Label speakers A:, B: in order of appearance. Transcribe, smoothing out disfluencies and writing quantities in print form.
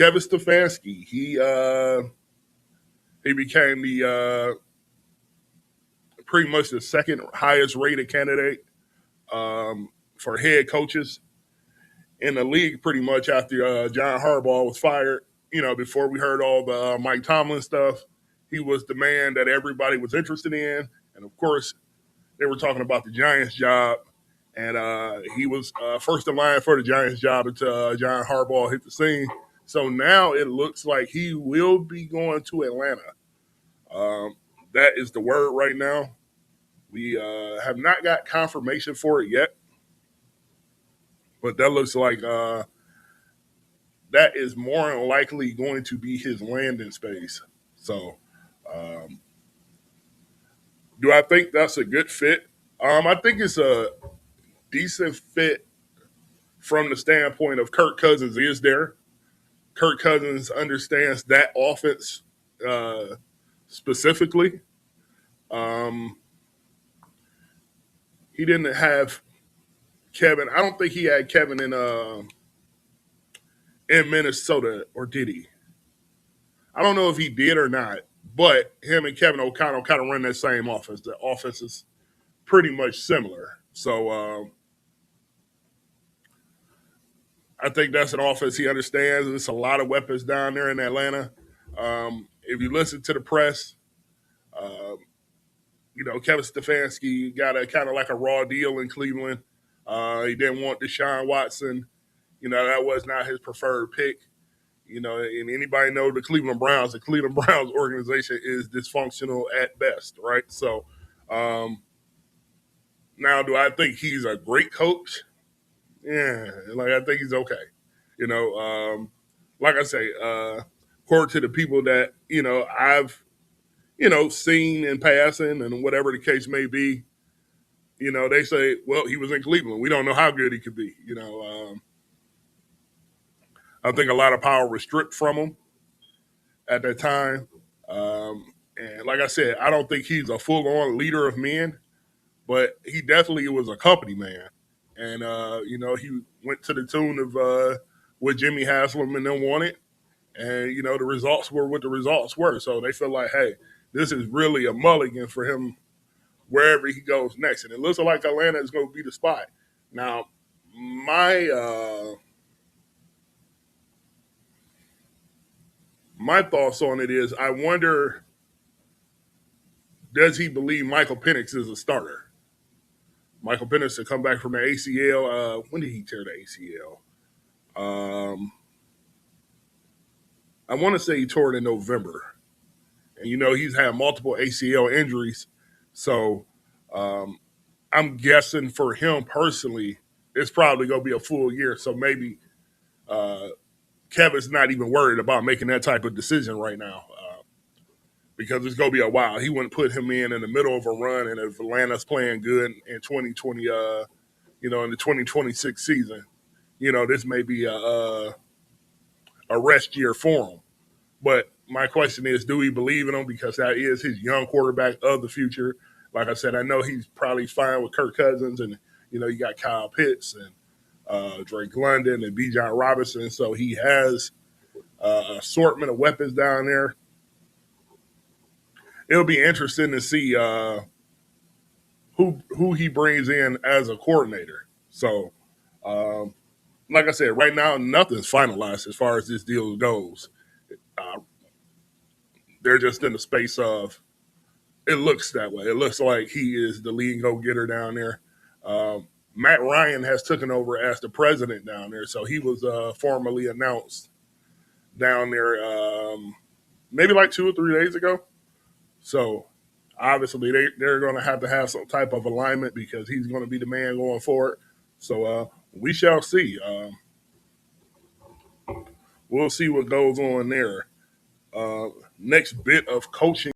A: Kevin Stefanski. He became the pretty much the second highest rated candidate for head coaches in the league, pretty much after John Harbaugh was fired. Before we heard all the Mike Tomlin stuff, he was the man that everybody was interested in, and of course, they were talking about the Giants job, and he was first in line for the Giants job until John Harbaugh hit the scene. So now it looks like he will be going to Atlanta. That is the word right now. We have not got confirmation for it yet, but that looks like that is more than likely going to be his landing space. So, do I think that's a good fit? I think it's a decent fit from the standpoint of Kirk Cousins is there. Kirk Cousins understands that offense specifically. He didn't have Kevin. I don't think he had Kevin in Minnesota, or did he? I don't know if he did or not, but him and Kevin O'Connell kind of run that same offense. The offense is pretty much similar. So I think that's an offense he understands. There's a lot of weapons down there in Atlanta. If you listen to the press, Kevin Stefanski got a kind of like a raw deal in Cleveland. He didn't want Deshaun Watson. That was not his preferred pick. And anybody know the Cleveland Browns. The Cleveland Browns organization is dysfunctional at best, right? So now, do I think he's a great coach? Yeah, I think he's okay. Like I say, according to the people that I've seen in passing and whatever the case may be, they say, well, he was in Cleveland. We don't know how good he could be. I think a lot of power was stripped from him at that time. And like I said, I don't think he's a full-on leader of men, but he definitely was a company man. And, he went to the tune of what Jimmy Haslam and them wanted. And, the results were what the results were. So they feel like, hey, this is really a mulligan for him wherever he goes next. And it looks like Atlanta is going to be the spot. Now, my thoughts on it is I wonder, does he believe Michael Penix is a starter? Michael Penix to come back from the ACL. When did he tear the ACL? I want to say he tore it in November. And, he's had multiple ACL injuries. So I'm guessing for him personally, it's probably going to be a full year. So maybe Kevin's not even worried about making that type of decision right now because it's going to be a while. He wouldn't put him in the middle of a run, and if Atlanta's playing good in 2020, in the 2026 season, this may be a rest year for him. But my question is, do we believe in him? Because that is his young quarterback of the future. Like I said, I know he's probably fine with Kirk Cousins, and, you got Kyle Pitts and Drake London and Bijan Robinson. So he has an assortment of weapons down there. It'll be interesting to see who he brings in as a coordinator. So, like I said, right now, nothing's finalized as far as this deal goes. They're just in the space of, it looks that way. It looks like he is the lead go-getter down there. Matt Ryan has taken over as the president down there, so he was formally announced down there maybe like 2 or 3 days ago. So obviously they're going to have some type of alignment because he's going to be the man going forward. So we shall see. We'll see what goes on there. Next bit of coaching